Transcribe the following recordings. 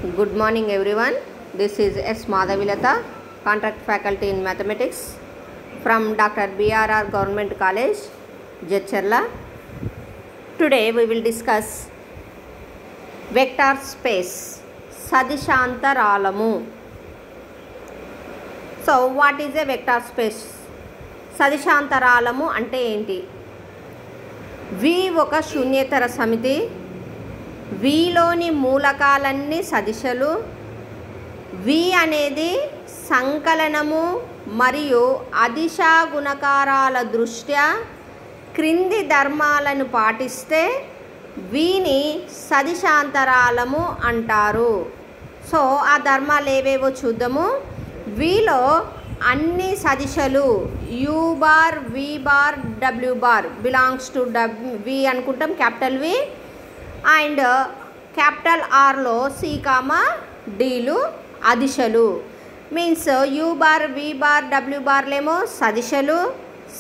Good morning everyone. This is S. Madhavilata, contract faculty in mathematics from Dr. BRR Government College, Jecharla. Today we will discuss vector space, Sadishantaralamu. So what is a vector space? Sadishantaralamu ante enti? V ఒక శూన్యేతర సమితి, వీలోని మూలకాలన్నీ సదిశలు, వి అనేది సంకలనము మరియు అదిశా గుణకారాల దృష్ట్యా క్రింది ధర్మాలను పాటిస్తే వీని సదిశాంతరాలము అంటారు. సో ఆ ధర్మాలు ఏవేవో చూద్దాము. వీలో అన్ని సదిశలు U bar, V bar, W bar belongs to V అనుకుంటాం, క్యాపిటల్ వి, అండ్ క్యాపిటల్ ఆర్లో సి కామా డీలు అదిశలు. Means U bar, V bar, W బార్లేమో సదిశలు,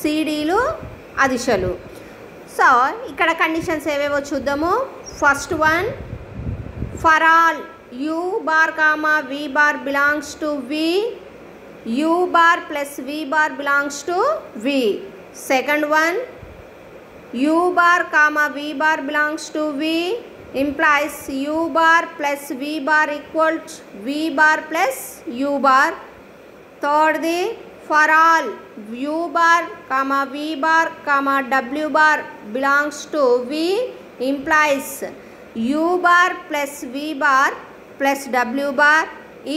సిడీలు అదిశలు. సో ఇక్కడ కండిషన్స్ ఏవేవో చూద్దాము. First one, for all you bar comma V bar belongs to V, u bar plus v bar belongs to v. Second one, u bar comma v bar belongs to v implies u bar plus v bar equals v bar plus u bar. Third, the for all u bar comma v bar comma w bar belongs to v implies u bar plus v bar plus w bar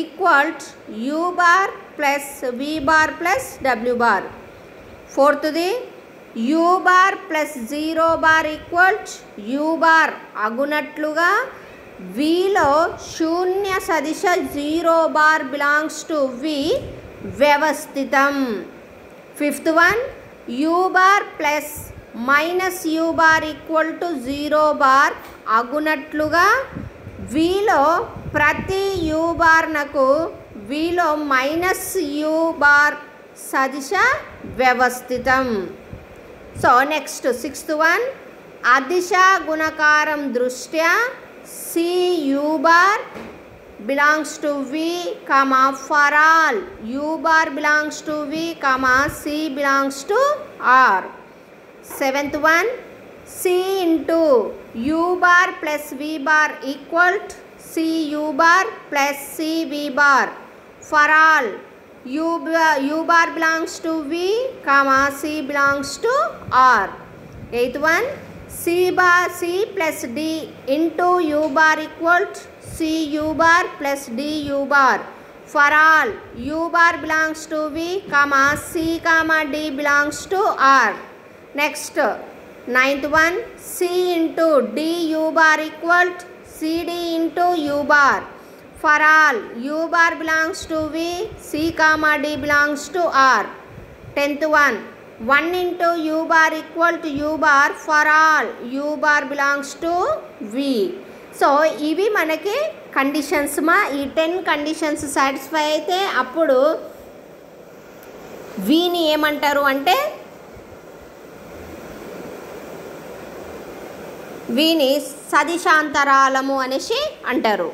equals u bar plus v bar plus w bar. Fourth, the u bar plus 0 bar equals u bar అగునట్లుగా వీలో శూన్య సదిశ 0 bar belongs to v వ్యవస్థితం. Fifth one, u bar plus minus u bar equal to 0 bar అగునట్లుగా వీలో ప్రతి u బార్నకు వీలో minus U bar సదిశ వ్యవస్థితం. సో నెక్స్ట్ సిక్స్త్ వన్, అదిశ గుణకారం దృష్ట్యా C you bar belongs to we comma for all you bar belongs to we comma C belongs to R. Seventh one, C into you bar plus V bar equal C you bar plus C V bar for all u bar belongs to v comma c belongs to r. Eighth one, c plus d into u bar equals c u bar plus d u bar for all u bar belongs to v comma c comma d belongs to r. Next, ninth one, c into d u bar equals c d into u bar for all u bar belongs to v, c comma d belongs to r. Tenth one, 1 into u bar equal to u bar for all u bar belongs to v. So ఇవి మనకి conditions మా. ఈ 10 conditions satisfy అయితే అప్పుడు వీని ఏమంటారు అంటే వీని సదిశాంతరాలము అనేసి అంటారు.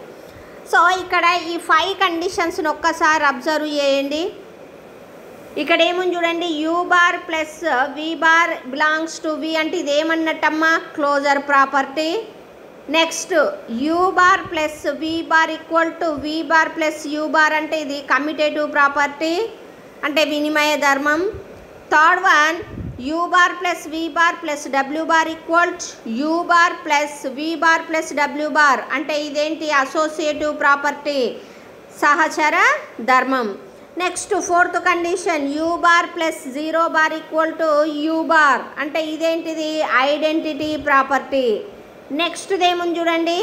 సో ఇక్కడ ఈ 5 కండిషన్స్ని ఒక్కసారి అబ్జర్వ్ చేయండి. ఇక్కడ ఏముంది చూడండి, U bar plus V bar belongs to V అంటే ఇది ఏమన్నట్టమ్మా, closure property. Next, U bar plus V bar equal to we bar plus U bar అంటే ఇది కమ్యూటేటివ్ ప్రాపర్టీ అంటే వినిమయ ధర్మం. Third one, u bar plus v bar plus w bar equals u bar plus v bar plus w bar అంటే ఇదేంటి, associative property, సహచర ధర్మం. Next fourth condition, u bar plus 0 bar equal to u bar అంటే ఇదేంటిది, identity property. Next ఏముంది చూడండి,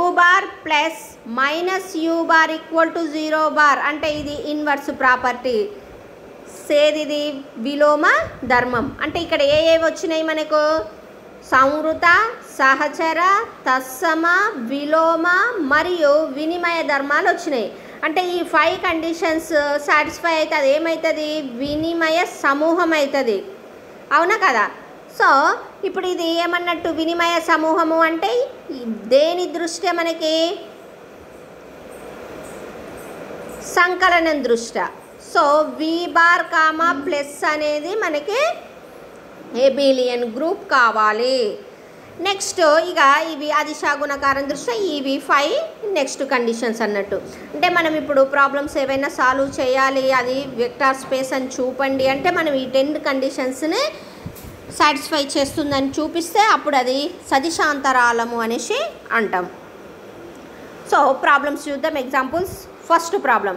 u bar plus minus u bar equal to 0 bar అంటే ఇది ఇన్వర్స్ ప్రాపర్టీ, సేదిది విలోమ ధర్మం. అంటే ఇక్కడ ఏ వచ్చినాయి మనకు, సంవృత, సహచర, తత్సమ, విలోమ మరియు వినిమయ ధర్మాలు వచ్చినాయి. అంటే ఈ 5 కండిషన్స్ సాటిస్ఫై అయితే అది ఏమవుతుంది, వినిమయ సమూహం అవుతుంది, అవునా కదా. సో ఇప్పుడు ఇది ఏమన్నట్టు, వినిమయ సమూహము అంటే దేని దృష్ట్యా మనకి సంకలనం దృష్ట్యా. So we bar comma plus అనేది మనకి ఎబిలియన్ గ్రూప్ కావాలి. నెక్స్ట్ ఇక ఇవి అదిశా గుణకారం దృష్ట్యా ఇవి 5 నెక్స్ట్ కండిషన్స్ అన్నట్టు. అంటే మనం ఇప్పుడు ప్రాబ్లమ్స్ ఏవైనా సాల్వ్ చేయాలి, అది వెక్టార్ స్పేస్ అని చూపండి అంటే మనం ఈ 10 కండిషన్స్ని సాటిస్ఫై చేస్తుందని చూపిస్తే అప్పుడు అది సదిశాంతరాలము అనేసి అంటాం. సో ప్రాబ్లమ్స్ చూద్దాం, examples. First problem,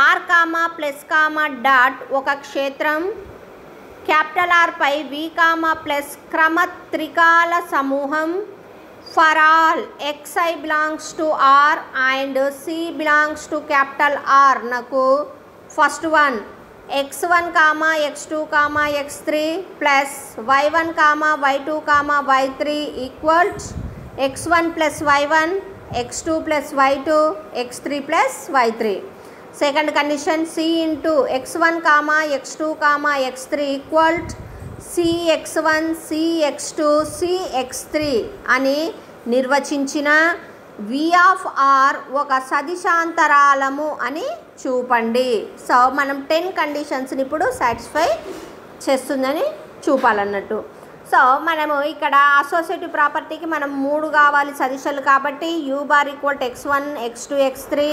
R comma plus comma dot ఒక క్షేత్రం క్యాపిటల్ ఆర్ పై వి కామా ప్లస్ క్రమ త్రికాల సమూహం for all xi belongs to R and C belongs to capital R నకు first one x1 comma x2 comma x3 plus y1 comma y2 comma y3 equals x1 plus y1 x2 plus y2 x3 plus y3. Second condition, C into x1 comma x2 comma x3 equals cx1 cx2 cx3 అని నిర్వచించిన వి of are ఒక సదిశాంతరాలము అని చూపండి. So మనం 10 కండిషన్స్ని ఇప్పుడు satisfy చేస్తుందని చూపాలన్నట్టు. So మనము ఇక్కడ అసోసియేటివ్ ప్రాపర్టీకి మనం 3 కావాలి సదిశాలు కాబట్టి U bar equal to x1 x2 x3,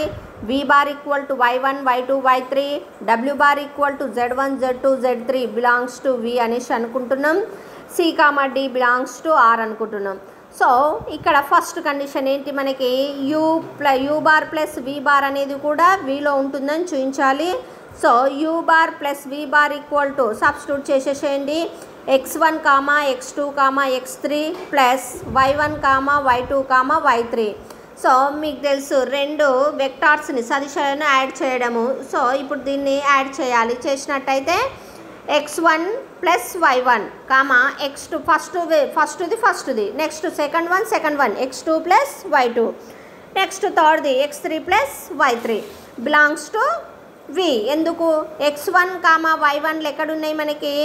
V bar equal to y1 y2 y3, W bar equal to z1 z2 z3 belongs to V అనేసి అనుకుంటున్నాం, C comma D belongs to R అనుకుంటున్నాం. So ఇక్కడ first condition ఏంటి, మనకి U bar plus V bar అనేది కూడా విలో ఉంటుందని చూపించాలి. So U bar plus V bar equal to substitute చేసేసేయండి x1 comma x2 comma x3 plus y1 comma y2 comma y3. So మీకు తెలుసు 2 వెక్టార్స్ని సదిశాలను యాడ్ చేయడము. సో ఇప్పుడు దీన్ని యాడ్ చేయాలి, చేసినట్టయితే x1 plus y1 comma x2 ఫస్ట్ది next second one x2 plus y2 next థర్డ్ది x3 plus y3 belongs to V. ఎందుకు x1 కామా y1 ఎక్కడున్నాయి, మనకి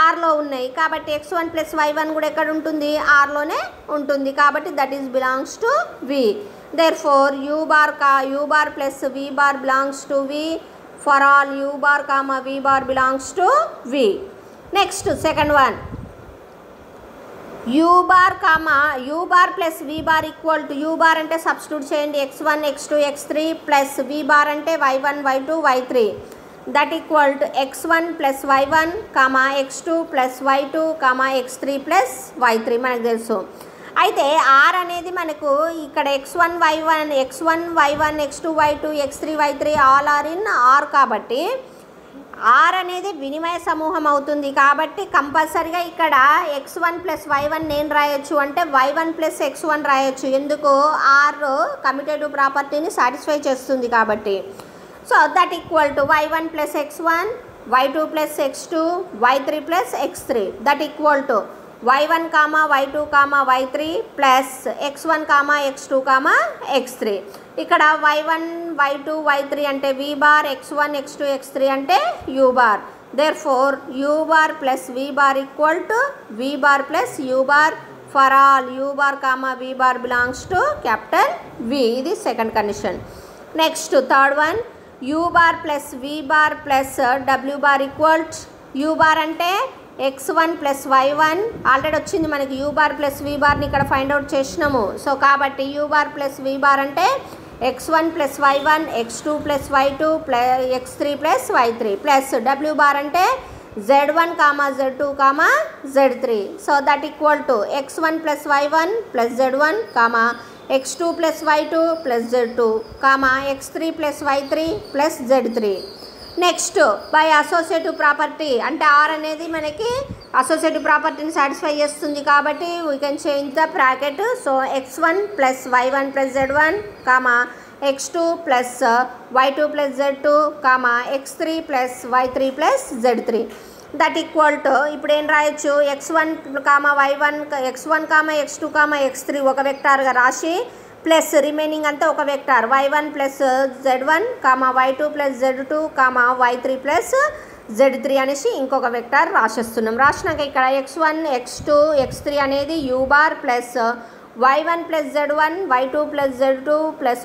ఆర్లో ఉన్నాయి కాబట్టి x1 ప్లస్ y1 కూడా ఎక్కడ ఉంటుంది, ఆర్లోనే ఉంటుంది కాబట్టి that is belongs to V. Therefore U bar plus V bar belongs to V for all you bar comma V bar belongs to V. Next second one, U bar plus V bar equal to you bar అంటే substitute చేయండి x1 x2 x3 plus V bar అంటే y1 y2 y3 that equal to x1 plus y1 comma x2 plus y2 comma x3 plus y3 మనకు తెలుసు. అయితే are అనేది మనకు ఇక్కడ x1 y1 x2 y2 x3 y3 all are in R కాబట్టి R అనేది వినిమయ సమూహం అవుతుంది కాబట్టి కంపల్సరిగా ఇక్కడ x1 ప్లస్ y1 నేను రాయొచ్చు అంటే y1 ప్లస్ x1 రాయొచ్చు. ఎందుకు, ఆర్ కమ్యూటేటివ్ ప్రాపర్టీని సాటిస్ఫై చేస్తుంది కాబట్టి. So that equal to y1 plus x1 y2 plus x2 y3 plus x3 that equal to y1 comma y2 comma y3 plus x1 comma x2 comma x3. ఇక్కడ y1 y2 y3 అంటే v bar, x1 x2 x3 అంటే u bar. Therefore u bar plus v bar equal to v bar plus u bar for all u bar comma v bar belongs to capital v. ఇది second condition. Next third one, u bar plus v bar plus w bar equal u bar అంటే x1 plus y1 already వచ్చింది మనకి, u bar plus v బార్ని ఇక్కడ find out చేసినాము. So కాబట్టి u bar plus v bar అంటే x1 plus y1 x2 plus y2 plus x3 plus y3 plus w bar అంటే z1 comma z2 comma z3. So that equal to x1 plus y1 plus z1 comma x2 plus y2 plus z2 comma x3 plus y3 plus z3. Next by associative property అంటే are అనేది మనకి associative ప్రాపర్టీని satisfy చేస్తుంది కాబట్టి we can change the bracket. So x1 plus y1 plus z1 comma x2 plus y2 plus z2 comma x3 plus y3 plus z3 that equal to ఇప్పుడు ఏం రాయొచ్చు, x1 comma y1 x1 comma x2 comma x3 ఒక వెక్టార్గా రాసి plus remaining అంతా ఒక vector y1 plus z1 comma y2 plus z2 comma y3 plus z3 అనేసి ఇంకొక vector రాసేస్తున్నాం. రాసినాక ఇక్కడ x1 x2 x3 అనేది u bar plus y1 plus z1 y2 plus z2 plus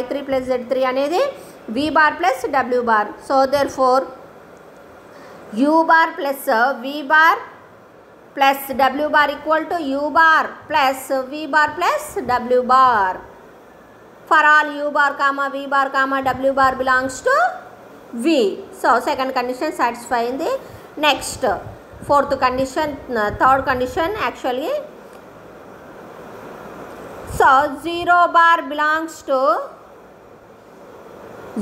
y3 plus z3 అనేది v bar plus w bar. So therefore u bar plus v bar plus w bar equal to u bar plus v bar plus w bar. For all u bar comma v bar comma w bar belongs to v. So second condition satisfy అయింది. Next third condition actually. So 0 bar belongs to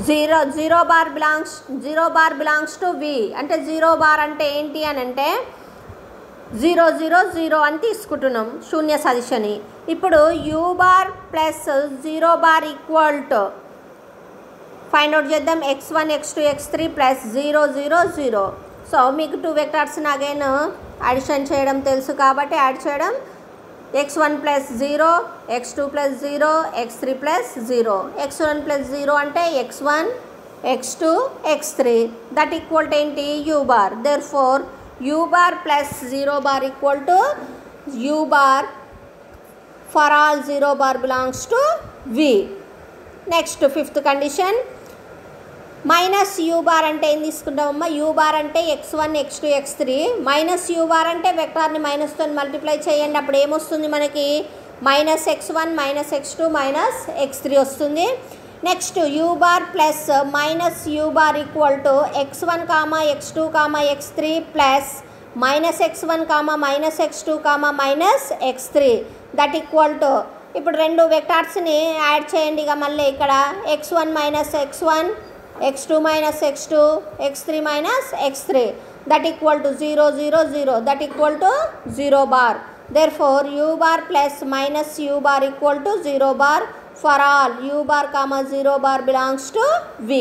0 bar belongs to v. అంటే 0 bar అంటే ఏంటి అని అంటే 0 0 0 అని తీసుకుంటున్నాం శూన్య సదిశని. ఇప్పుడు u bar plus 0 bar equal to find out చేద్దాం x1 x2 x3 plus 0 0 0. So మీకు 2 వెక్టార్స్ని అగైన్ అడిషన్ చేయడం తెలుసు కాబట్టి యాడ్ చేయడం. x1 plus 0 x2 plus 0 x3 plus 0. x1 plus 0 అంటే x1 x2 x3 that equal to ఏంటి u bar. Therefore u bar plus 0 bar equal to u bar for all 0 bar belongs to v. Next fifth condition. Minus u bar అంటే ఏం తీసుకుంటామమ్మా? u bar అంటే x1 x2 x3 minus u bar అంటే వెక్టార్ని మైనస్తో multiply చేయండి. అప్పుడు ఏమొస్తుంది మనకి? Minus x1 minus x2 minus x3 వస్తుంది. Next u bar plus minus u bar equal to x1 comma x2 comma x3 plus minus x1 comma minus x2 comma minus x3 that equal to ఇప్పుడు రెండు వెక్టార్స్ని add చేయండి. ఇక మళ్ళీ ఇక్కడ x1 minus x1 x2 minus x2 x3 minus x3 that equal to 0 0 0 that equal to 0 bar. Therefore u bar plus minus u bar equal to 0 bar for all u bar comma 0 bar belongs to v.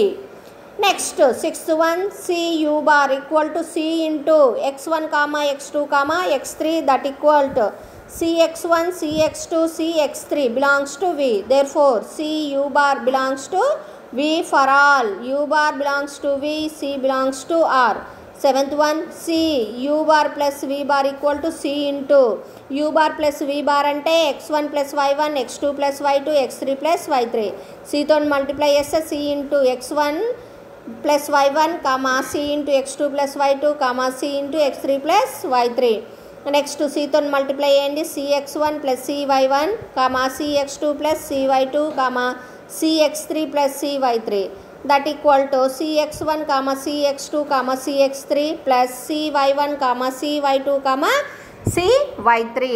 Next sixth one. C u bar equal to c into x1 comma x2 comma x3 that equal to cx1 cx2 cx3 belongs to v. Therefore c u bar belongs to v for all u bar belongs to v, c belongs to r. Seventh one. C u bar plus v bar equal to c into u bar plus v bar ante x1 plus y1 x2 plus y2 x3 plus y3. c తో multiply చేస్తే c into x1 plus y1 comma c into x2 plus y2 comma c into x3 plus y3. Next cతో multiply చేయండి cx1 plus cy1 comma cx2 plus cy2 comma cx3 plus cy3 that equal to cx1 comma cx2 comma cx3 plus cy1 comma cy2 comma cy3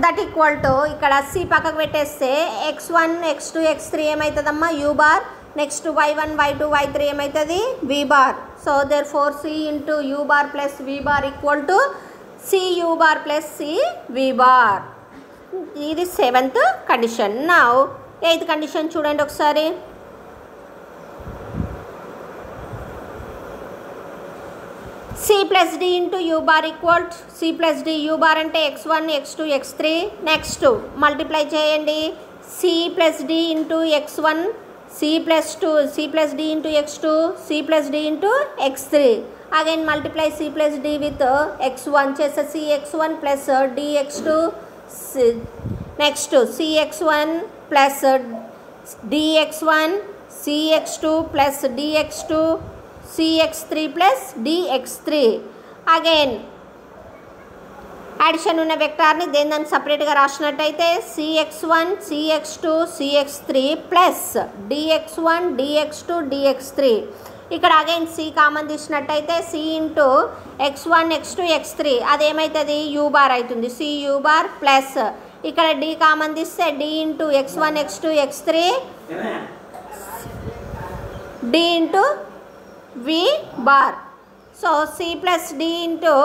that equal to ఇక్కడ c పక్కకు పెట్టేస్తే x1 x2 x3 ఏమవుతుందమ్మా u bar. Next y1 y2 y3 ఏమవుతుంది v bar. So therefore c into u bar plus v bar equal to c u bar plus c v bar. ఇది seventh condition. Now eighth condition చూడండి ఒకసారి. c plus d into u bar equal c plus d u bar అంటే x1 x2 x3. Next multiply చేయండి c plus d into x1 c plus 2 c plus d into x2 c plus d into x3. again multiply c plus d with x1 చేస్తే cx1 plus dx2 next cx1 plus dx1 cx2 plus dx2 cx3 plus dx3. again addition ఉన్న వెక్టార్ని దేని దాన్ని సపరేట్గా రాసినట్టయితే cx1 cx2 cx3 plus dx1 dx2 dx3. ఇక్కడ again c common తీసినట్టయితే c into x1 x2 x3 అదేమవుతుంది u bar అవుతుంది c u bar plus ఇక్కడ d common తీస్తే d into x1 x2 x3 d into v bar. So c plus d into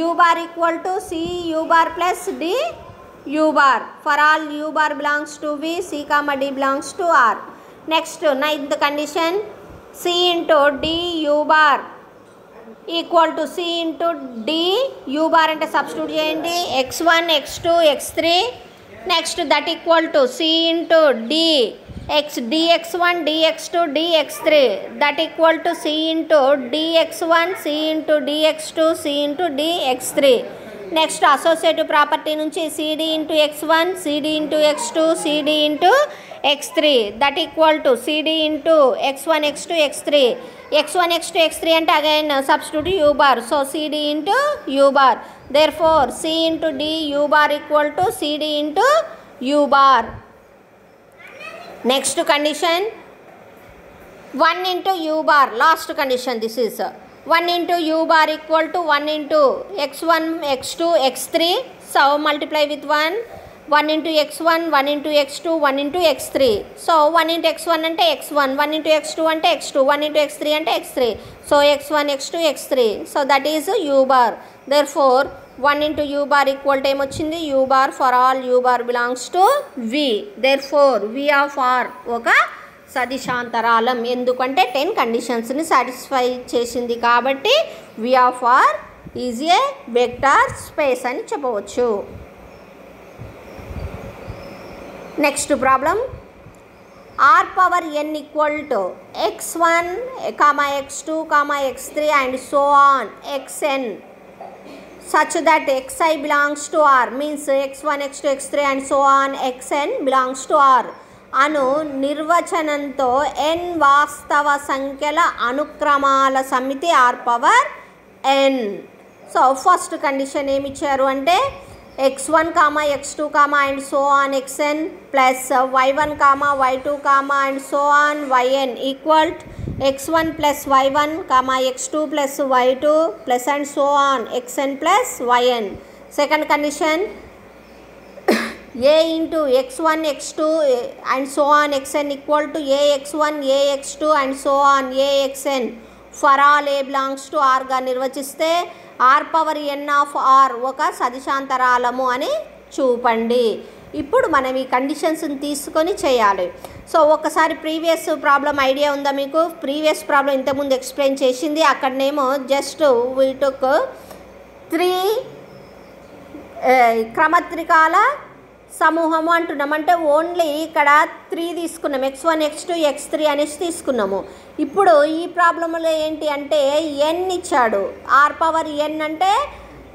u bar equal to c u bar plus d u bar. for all u bar belongs to v, c comma d belongs to r. next ninth condition. c into d u bar equal to c into d u bar అంటే substitute చేయండి x1 x2 x3. Next that equal to c into d x dx1 dx2 dx3 that equal to c into dx1 c into dx2 c into dx3. Next associative property నుంచి CD into x1 CD into x2 CD into x3 that equal to CD into x1 x2 x3 x1 x2 x3 అంటే again substitute u bar so CD into u bar therefore C into D u bar equal to CD into u bar. Next condition 1 into u bar, last condition this is 1 into u bar equal to 1 into x1 x2 x3, so multiply with 1 into x1 1 into x2 1 into x3, so 1 into x1 ante x1 1 into x2 ante x2 1 into x3 ante x3, so x1 x2 x3, so that is u bar. Therefore 1 into u bar equal to emochindi u bar for all u bar belongs to v. Therefore v of r oka సదిశాంతరాలం ఎందుకంటే 10 కండిషన్స్ని satisfy చేసింది కాబట్టి v of r is a vector space అని చెప్పవచ్చు. Next problem r power n equal to x1, x2, x3 and so on xn such that xi belongs to r means x1, x2, x3 and so on xn belongs to r అను నిర్వచనంతో n వాస్తవ సంఖ్యల అనుక్రమాల సమితి r power n. So first condition ఏమి ఇచ్చారు అంటే x1, x2, and so on xn plus y1, y2, and so on yn equal x1 plus y1, x2 plus y2 plus and so on xn plus yn. Second condition a into x1 x2 and so on xn equal to ax1 ax2 and so on axn for all a belongs to r గా నిర్వచిస్తే r power n of r ఒక సదిశాంతరాలము అని చూపండి. ఇప్పుడు మనం ఈ కండిషన్స్ని తీసుకొని చేయాలి. So ఒకసారి ప్రీవియస్ ప్రాబ్లం ఐడియా ఉందా మీకు? ప్రీవియస్ ప్రాబ్లం ఇంతకుముందు ఎక్స్ప్లెయిన్ చేసింది. అక్కడనేమో జస్ట్ వీ టుక్ 3 క్రమత్రికాల సమూహము అంటున్నాం. అంటే ఓన్లీ ఇక్కడ 3 తీసుకున్నాం, x1 x2 x3 అనేసి తీసుకున్నాము. ఇప్పుడు ఈ ప్రాబ్లంలో ఏంటి అంటే n ఇచ్చాడు, r పవర్ n అంటే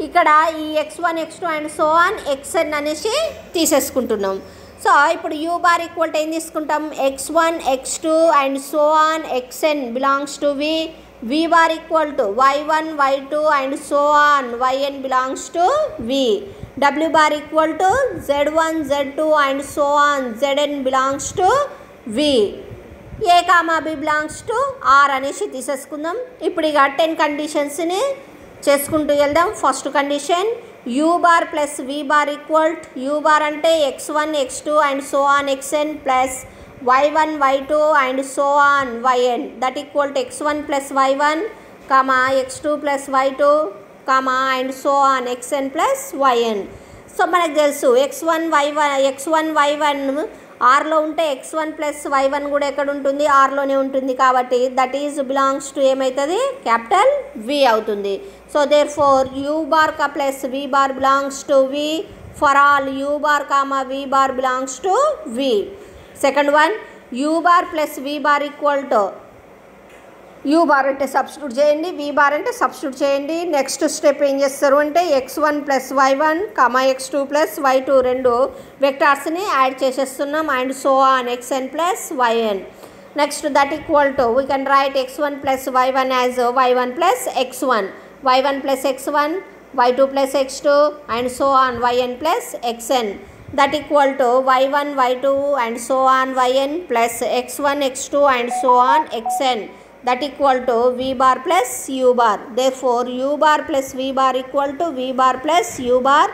ఇక్కడ ఈ x1 x2 and so on xn అనేసి తీసేసుకుంటున్నాం. సో ఇప్పుడు u బార్ ఈక్వల్ టు ఏం తీసుకుంటాం, x1 x2 and so on xn belongs to v bar equal to y1 y2 and so on yn belongs to v. W bar equal to Z1, Z2 and so on Zn belongs to V. A, B belongs to R అనేసి తీసేసుకుందాం. ఇప్పుడు ఇక 10 కండిషన్స్ని చేసుకుంటూ వెళ్దాం. First condition u bar plus v bar equal u bar అంటే x1 x2 and so on xn plus y1 y2 and so on yn that equal to x1 plus y1, x2 plus y2 and so on xn plus yn. So మనకు తెలుసు x1 y1 ఆర్లో ఉంటే x1 plus y1 కూడా ఎక్కడ ఉంటుంది, ఆర్లోనే ఉంటుంది. కాబట్టి that is belongs to ఏమవుతుంది, క్యాపిటల్ V అవుతుంది. So therefore u bar plus v bar belongs to v for all u bar v bar belongs to v. Second one u bar plus v bar equal to u bar అంటే substitute చేయండి, v bar అంటే substitute చేయండి. Next step ఏం చేస్తారు అంటే x1 plus y1, x2 plus y2 రెండు వెక్టార్స్ని add చేసేస్తున్నాం and so on xn plus yn. Next that equal to we can write x1 plus y1 as y1 plus x1, y1 plus x1, y2 plus x2 and so on yn plus xn. That equal to y1 y2 and so on yn plus x1 x2 and so on xn. That equal to v bar plus u bar. Therefore u bar plus v bar equal to v bar plus u bar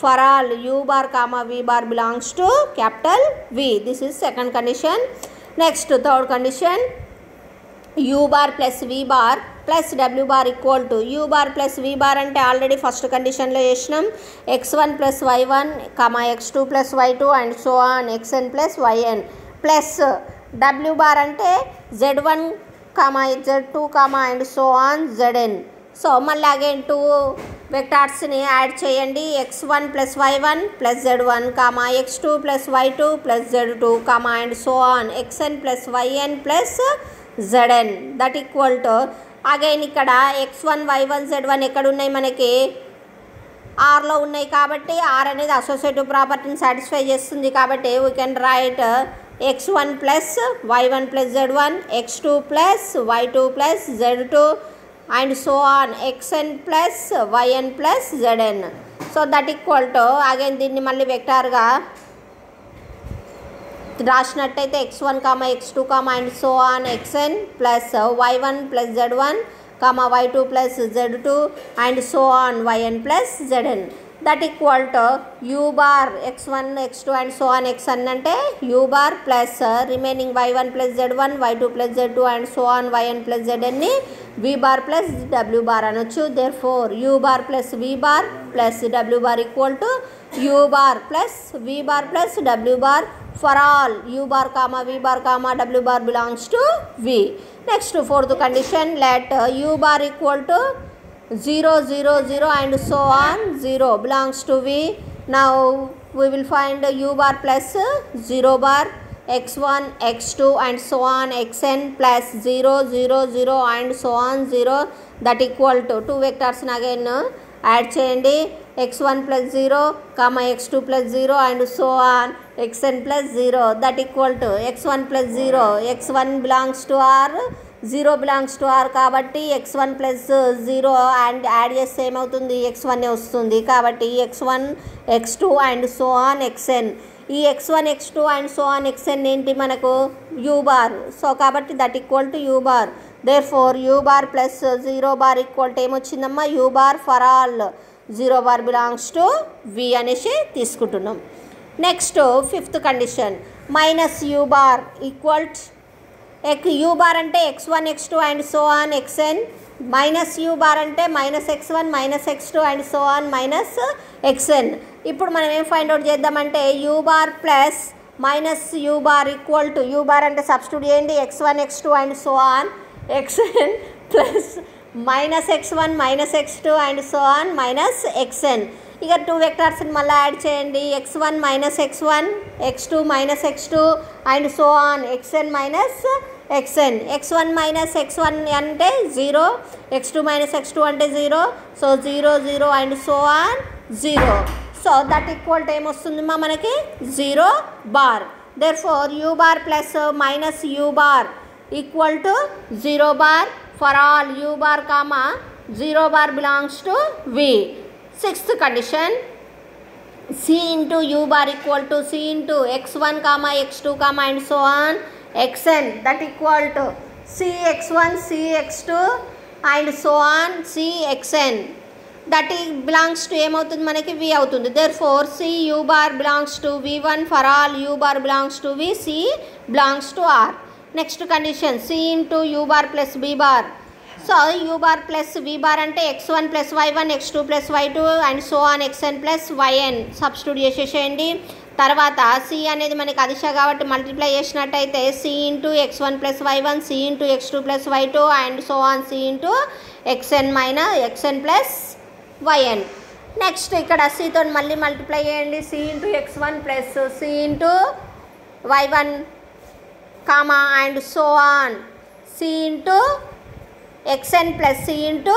for all u bar v bar belongs to capital V. This is second condition. Next third condition u bar plus v bar plus w bar equal to u bar plus v bar అంటే already first కండిషన్లో చేసినాం x1 plus y1, x2 plus y2 and so on xn plus yn plus w bar అంటే z1, z2, and so on zn. So మళ్ళీ again 2 వెక్టార్స్ని add చేయండి, x1 plus y1 plus z1, x2 plus y2 plus z2, and so on xn plus yn plus zn. That equal to again ఇక్కడ x1 y1 z1 ఎక్కడ ఉన్నాయి మనకి ఆర్లో ఉన్నాయి కాబట్టి R అనేది associative ప్రాపర్టీని సాటిస్ఫై చేస్తుంది కాబట్టి we can write x1 plus y1 plus z1 x2 plus y2 plus z2 and so on xn plus yn plus zn. So that equal to again దీన్ని మళ్ళీ వెక్టార్గా రాసినట్టయితే x1 x2 and so on xn plus y1 plus z1 y2 plus z2 and so on yn plus zn. That equal to u bar x1 x2 and so on xn అంటే u bar plus remaining y1 plus z1 y2 plus z2 and so on yn plus znని v bar plus w bar అనొచ్చు. Therefore u bar plus v bar plus w bar equal to u bar plus v bar plus w bar for all u bar comma v bar comma w bar belongs to v. Next fourth condition, let u bar equal to 0 0 0 and so on 0 belongs to v. Now we will find u bar plus 0 bar x1 x2 and so on xn plus 0 0 0 and so on 0 that equal to two vectors again add చేయండి x1 plus 0 x2 plus 0 and so on xn plus 0 that equal to x1 plus 0 x1 belongs to r 0 belongs to r కాబట్టి x1 plus 0 and add చేస్తే ఏమవుతుంది x1 వస్తుంది కాబట్టి x1 x2 and so on xn. ఈ x1 x2 and so on xn ఏంటి మనకు u bar. So కాబట్టి that equal to u bar. Therefore u bar plus 0 bar equal to ఏమొచ్చిందమ్మా u bar for all 0 bar belongs to v అనేసి తీసుకుంటున్నాం. Next fifth condition, minus u bar equal u bar అంటే x1 x2 and so on xn minus u bar అంటే minus x1 minus x2 and so on minus xn. ఇప్పుడు మనం ఏం find out చేద్దామంటే u bar plus minus u bar equal to u bar అంటే substitute చేయండి x1 x2 and so on xn plus minus x1 minus x2 and so on minus xn. ఇక two వెక్టార్స్ని మళ్ళీ add చేయండి x1 minus x1 x2 minus x2 and so on xn minus xn. x1 minus x1 అంటే 0 x2 minus x2 అంటే 0 so 0 0 and so on 0. So that equal to ఏమొస్తుందమ్మా మనకి 0 bar. Therefore u bar plus minus u bar equal to 0 bar for all u bar comma 0 bar belongs to v. Sixth condition, c into u bar equal to c into x1 comma x2 comma and so on xn that equal to c x1 c x2 and so on c xn that belongs to ఏమవుతుంది మనకి v అవుతుంది. therefore c u bar belongs to v1 for all u bar belongs to v, c belongs to r. Next condition, c into u bar plus b bar. So u bar plus v bar అంటే x1 plus y1 x2 plus y2 and so on xn plus yn substitute చేసేసేయండి. తర్వాత c అనేది మనకి అదిశ కాబట్టి multiply చేసినట్టయితే c into x1 plus y1 c into x2 plus y2 and so on c into xn minus xn plus yn. Next ఇక్కడ cతో మళ్ళీ multiply చేయండి c into x1 plus c into y1 comma and so on c into xn plus c into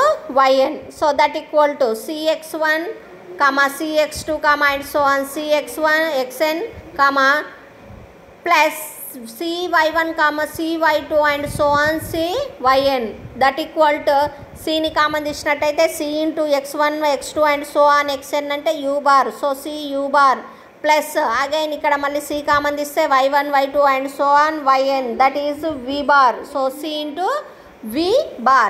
yn. So that equal to cx1 comma cx2 comma and so on cx1 xn comma plus cy1 comma cy2 and so on cyn. That equal to c ని common తీసినట్టయితే c into x1 x2 and so on xn అంటే u bar. So c u bar plus again ఇక్కడ మళ్ళీ c common తీస్తే y1 y2 and so on yn that is v bar. So c into v bar.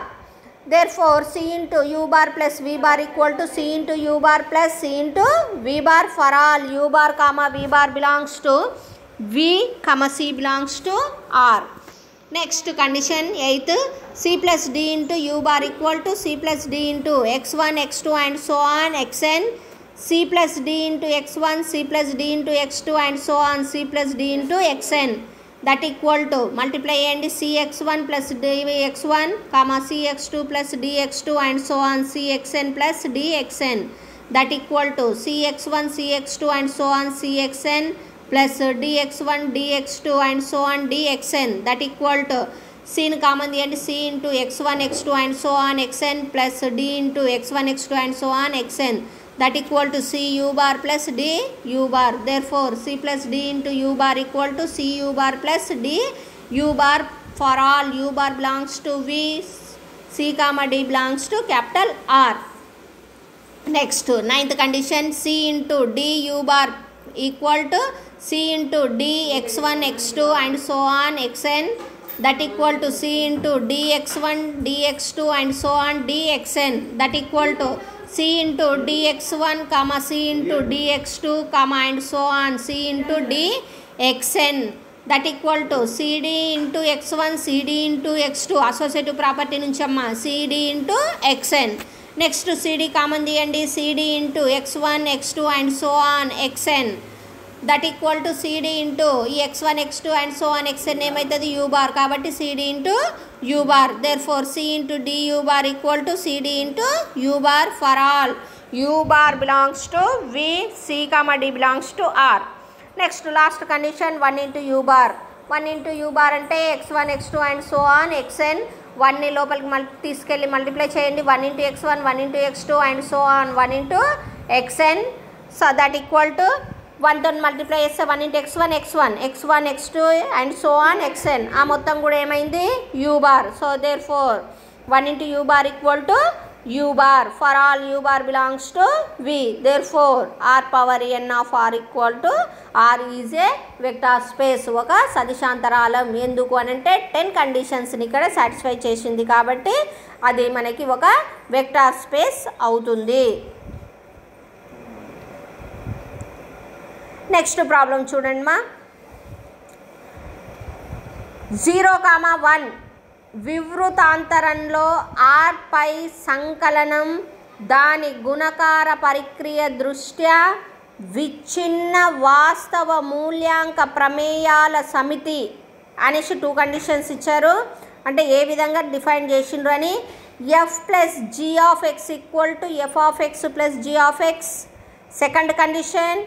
Therefore c into u bar plus v bar equal to c into u bar plus c into v bar for all u bar comma v bar belongs to v comma c belongs to r. Next condition, eighth, c plus d into u bar equal to c plus d into x1 x2 and so on xn, c plus d into x1 c plus d into x2 and so on c plus d into xn. That equal to multiply చేయండి cx1 plus dx1 comma cx2 plus dx2 and so on cxn plus dxn. That equal to cx1 cx2 and so on cxn plus dx1 dx2 and so on dxn. That equal to c ని common తీయండి c into x1 x2 and so on xn plus d into x1 x2 and so on xn. that equal to C u bar plus D u bar. Therefore C plus D into u bar equal to C u bar plus D u bar for all u bar belongs to V, C comma D belongs to capital R. Next, ninth condition, C into D u bar equal to C into D x1 x2 and so on xn, that equal to C into dx1 dx2 and so on dxn, that equal to C into dx1 comma C into dx2 comma and so on C into dxn, that equal to CD into x1 CD into x2 associative property నుంచమ్మా CD into xn. Next CD common తీయండి, CD into x1 x2 and so on xn, that equal to CD into ఈ x1 x2 and so on xn ఏమవుతుంది u bar, కాబట్టి CD into u bar. Therefore C into du bar equal to CD into u bar for all u bar belongs to V, C comma D belongs to R. Next last condition 1 into u bar. 1 into u bar అంటే x1 x2 and so on xn, 1ని లోపలికి తీసుకెళ్ళి multiply చేయండి, 1 into x1 1 into x2 and so on 1 into xn. So that equal to 1తో multiply చేస్తే 1 into x1 x1 x1 x2 and so on xn, ఆ మొత్తం కూడా ఏమైంది u bar. So therefore 1 into u bar equal to u bar for all u bar belongs to V. Therefore r power n of r equal to r is a vector space, ఒక సదిశాంతరాలం. ఎందుకు అని అంటే 10 కండిషన్స్ని ఇక్కడ satisfy చేసింది కాబట్టి అది మనకి ఒక వెక్టార్ స్పేస్ అవుతుంది. నెక్స్ట్ ప్రాబ్లం చూడండి మా, 0,1 వివృతాంతరంలో r పై సంకలనం దాని గుణకార పరిక్రియ దృష్ట్యా విచ్ఛిన్న వాస్తవ మూల్యాంక ప్రమేయాల సమితి అనేసి 2 కండిషన్స్ ఇచ్చారు. అంటే ఏ విధంగా డిఫైన్ చేసిండ్రు అని, f plus g of x equal to f of x plus g of x. Second condition,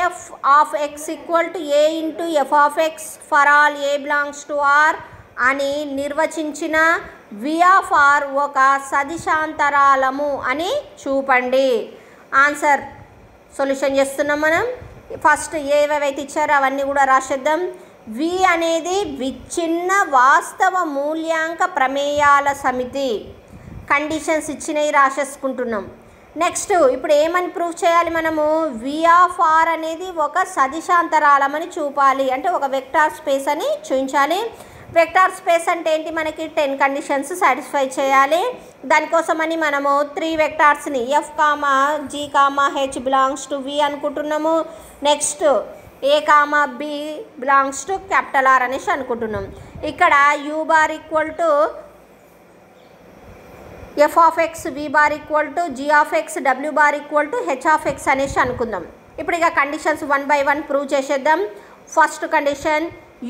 af of x equal to a into f of x for all a belongs to r అని నిర్వచించిన v of r ఒక సదిశాంతరాలము అని చూపండి. Answer solution చేస్తున్నాం మనం. First ఏవేవైతే ఇచ్చారో అవన్నీ కూడా రాసేద్దాం. v అనేది విచ్ఛిన్న వాస్తవ మూల్యాంక ప్రమేయాల సమితి, కండిషన్స్ ఇచ్చినవి రాసేసుకుంటున్నాం. నెక్స్ట్ ఇప్పుడు ఏమని ప్రూవ్ చేయాలి మనము, v ఆఫ్ r అనేది ఒక సదిశాంతరాలం అని చూపాలి, అంటే ఒక వెక్టార్ స్పేస్ అని చూపించాలి. వెక్టార్ స్పేస్ అంటే ఏంటి, మనకి 10 కండిషన్స్ సాటిస్ఫై చేయాలి. దానికోసమని మనము 3 వెక్టార్స్ని f comma g comma h belongs to v అనుకుంటున్నాము. Next a comma b belongs to capital R అనేసి అనుకుంటున్నాం. ఇక్కడ u bar equal to f of x, v bar equal to g of x, w bar equal to h of x అనేసి అనుకుందాం. ఇప్పుడు ఇక conditions 1 by 1 prove చేసేద్దాం. First condition,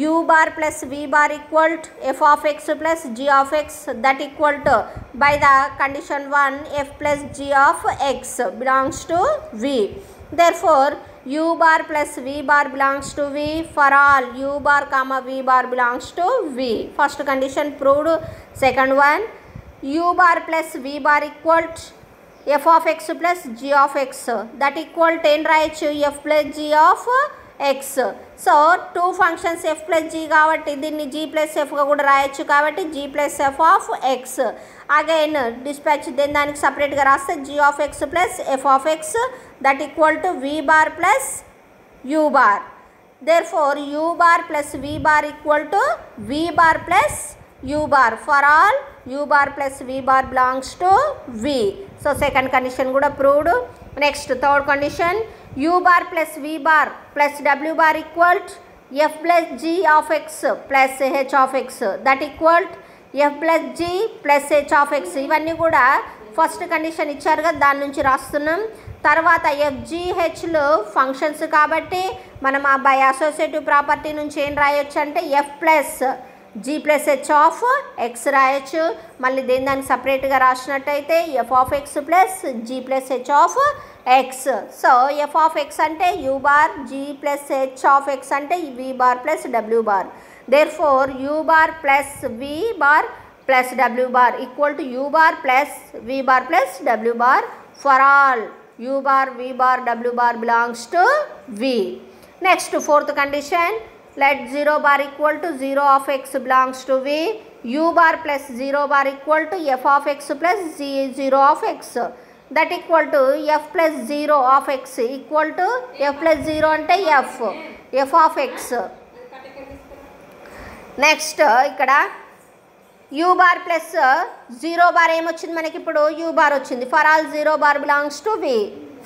u bar plus v bar equal to f of x plus g of x, that equal to by the condition 1 f plus g of x belongs to v. Therefore u bar plus v bar belongs to v for all u bar comma v bar belongs to v. First condition proved. Second one, u bar plus v bar equal to f of x plus g of x, that equal to ఏం రాయొచ్చు, f plus g of x. So 2 functions f plus g కాబట్టి దీన్ని g plus fగా కూడా రాయొచ్చు, కాబట్టి g plus f of x. Again dispatch దానికి సపరేట్గా రాస్తే g of x plus f of x, that equal to v bar plus u bar. Therefore u bar plus v bar equal to v bar plus u bar for all u bar plus v bar belongs to v. So second condition కూడా proved. Next third condition, u bar plus v bar plus w bar equal f plus g of x plus h of x, that equal f plus g plus h of x. ఇవన్నీ కూడా first condition ఇచ్చారు కదా, దాని నుంచి రాస్తున్నాం. తర్వాత FGHలు functions కాబట్టి మనం ఆ బై అసోసియేటివ్ ప్రాపర్టీ నుంచి ఏం రాయొచ్చు అంటే f plus g plus h of x రాయొచ్చు. మళ్ళీ దానికి సపరేట్గా రాసినట్టయితే f of x plus g plus h of x. So f of x అంటే u bar, g plus h of x అంటే v bar plus w bar. Therefore u bar plus v bar plus w bar equal to u bar plus v bar plus w bar for all u bar, v bar, w bar belongs to v. Next, fourth condition, let 0 bar equal to 0 of x belongs to v, u bar plus 0 bar equal to f of x plus 0 of x. That equal to f plus 0 of x equal to f plus 0 ante f of x. Next, ఇక్కడ u bar plus 0 bar ఏమొచ్చింది మనకి ఇప్పుడు u bar వచ్చింది. For all 0 bar belongs to v.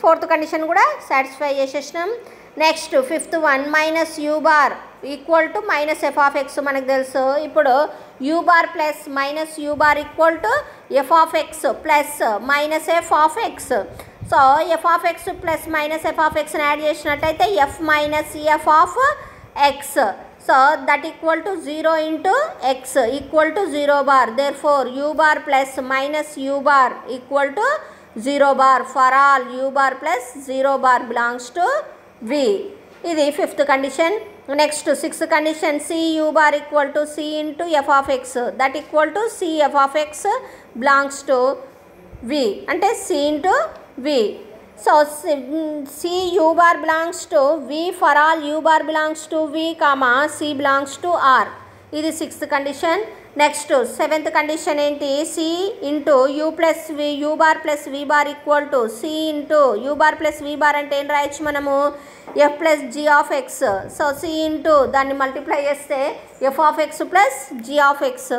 Fourth condition కూడా satisfy చేసేసినాం. Next fifth one minus u bar equal to minus F of X మనకు తెలుసు. ఇప్పుడు u bar plus minus u bar equal to F of X plus minus F of X. So F of X plus minus F of ఎక్స్ని add చేసినట్టయితే F minus F of X. So that equal to 0 into X equal to 0 bar. Therefore u bar plus minus u bar equal to 0 bar. For all u bar plus 0 bar belongs to v. ఇది fifth condition. Next sixth condition, c u bar equal to C into F of x that equal to c f of x belongs to v అంటే c into v. So c u bar belongs to v for all u bar belongs to v comma C belongs to r. ఇది sixth condition. Next seventh condition ఏంటి, C into u plus u bar plus v bar equal to C into u bar plus v bar అంటే ఏం రాయొచ్చు మనము, F plus G of X. So C into దాన్ని multiply చేస్తే F of X plus G of X.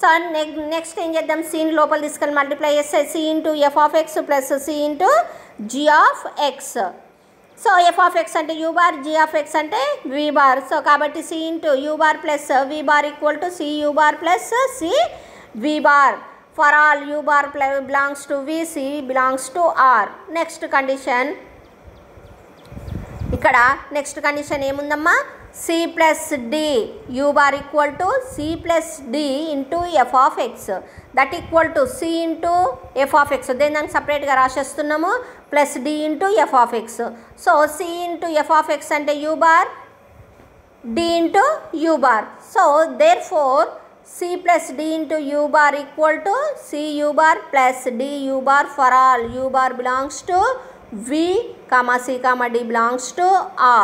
So next ఏం చేద్దాం, సీని లోపల తీసుకొని మల్టిప్లై చేస్తే C into F of X plus C into G of X. So F of x అంటే u bar, g of x అంటే v bar. So కాబట్టి c into u bar plus v bar equal to c u bar plus c v bar. For all u bar belongs to v, c belongs to r. Next condition, ఇక్కడ next condition ఏముందమ్మా, c plus d u bar equal to c plus d into F of x that equal to C into F of X. దాన్ని సపరేట్గా రాసేస్తున్నాము, plus d into F of X. So C into F of x అంటే u bar, d into u bar. So therefore c plus d into u bar equal to c u bar plus d u bar. For all u bar belongs to v comma c comma D belongs to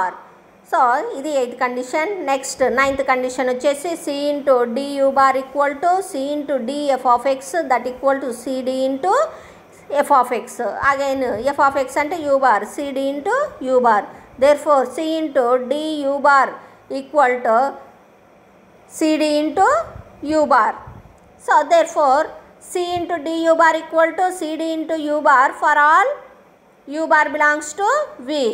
r. So ఇది eighth condition. Next ninth condition వచ్చేసి c into d u bar equal to C into d f of x that equal to c d into F of x. Again f of x అంటే u bar, c d into u bar. Therefore c into d u bar equal to c d into u bar. So therefore c into d u bar equal to c d into u bar. For all u bar belongs to v.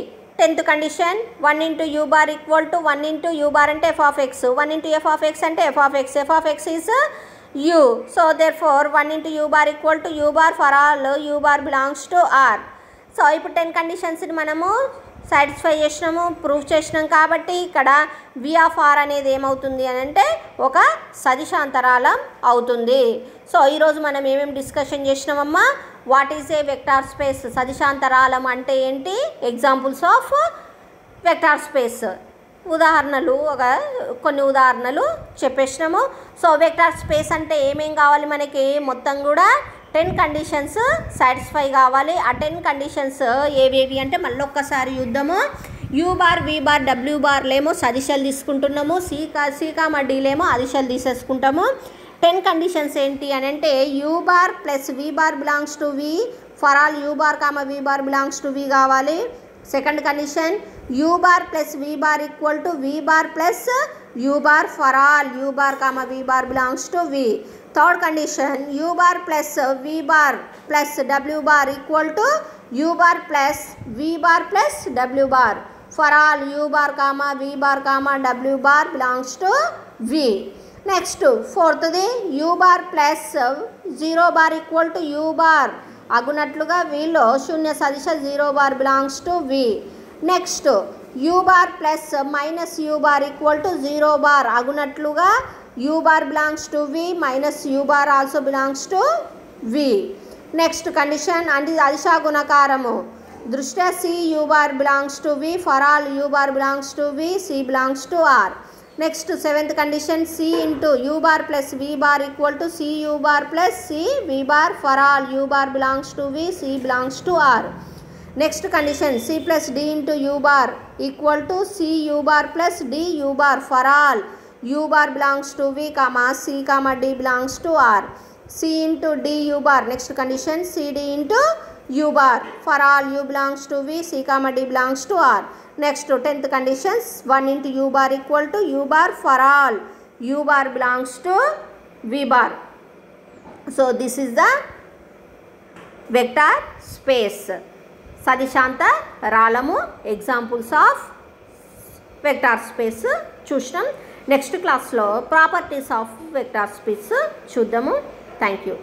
Tenth condition, 1 into u bar equal to 1 into u bar అంటే f of x, 1 into F of x అంటే f of x. F of x is u. So therefore 1 into u bar equal to u bar. For all u bar belongs to r. So ఇప్పుడు 10 కండిషన్స్ని మనము satisfy చేసినాము, prove చేసినాం. కాబట్టి ఇక్కడ v of r అనేది ఏమవుతుంది అని అంటే ఒక సదిశాంతరాలం అవుతుంది. సో ఈరోజు మనం ఏమేమి డిస్కషన్ చేసినామమ్మా, what is a vector space, సదిశాంతరాలం అంటే ఏంటి, ఎగ్జాంపుల్స్ ఆఫ్ వెక్టార్ స్పేస్, ఉదాహరణలు కొన్ని ఉదాహరణలు చెప్పేసినాము. సో వెక్టార్ స్పేస్ అంటే ఏమేం కావాలి మనకి, మొత్తం కూడా 10 కండిషన్స్ సాటిస్ఫై కావాలి. ఆ 10 కండిషన్స్ ఏవేవి అంటే మళ్ళీ ఒక్కసారి చూద్దాము. u bar, v bar, w barలేమో సదిశలు తీసుకుంటున్నాము, సి కామా డీలేమో అదిశలు తీసేసుకుంటాము. 10 కండిషన్స్ ఏంటి అని అంటే u bar plus v bar belongs to v for all u bar comma v bar belongs to v కావాలి. Second condition, u bar plus v bar equal to v bar plus u bar for all u bar comma v bar belongs to v. Third condition, u bar plus v bar plus w bar equal to u bar plus v bar plus w bar for all u bar comma v bar comma w bar belongs to v. Next ఫోర్త్ది, u bar plus 0 bar equal to u bar అగునట్లుగా వీలో శూన్య సదిశ 0 bar belongs to v. Next u bar plus minus u bar equal to 0 bar అగునట్లుగా u bar belongs to v minus u bar also belongs to v. Next condition, and is adisha gunakaramu దృష్ట్యా c u bar belongs to v for all u bar belongs to v, c belongs to r. Next seventh condition, c into u bar plus v bar equal to c u bar plus c v bar for all u bar belongs to v, c belongs to r. Next condition c plus d into you bar equal to c you bar plus d u bar for all you bar belongs to we comma c comma D belongs to r c into d u bar next condition c d into you bar for all u belongs to v c comma D belongs to r next 10th conditions 1 into you bar equal to you bar for all you bar belongs to we bar. So this is the vector space. సదిశాంతరాలము examples of vector space చూసినాం. Next క్లాస్లో properties of vector space చూద్దాము. Thank you.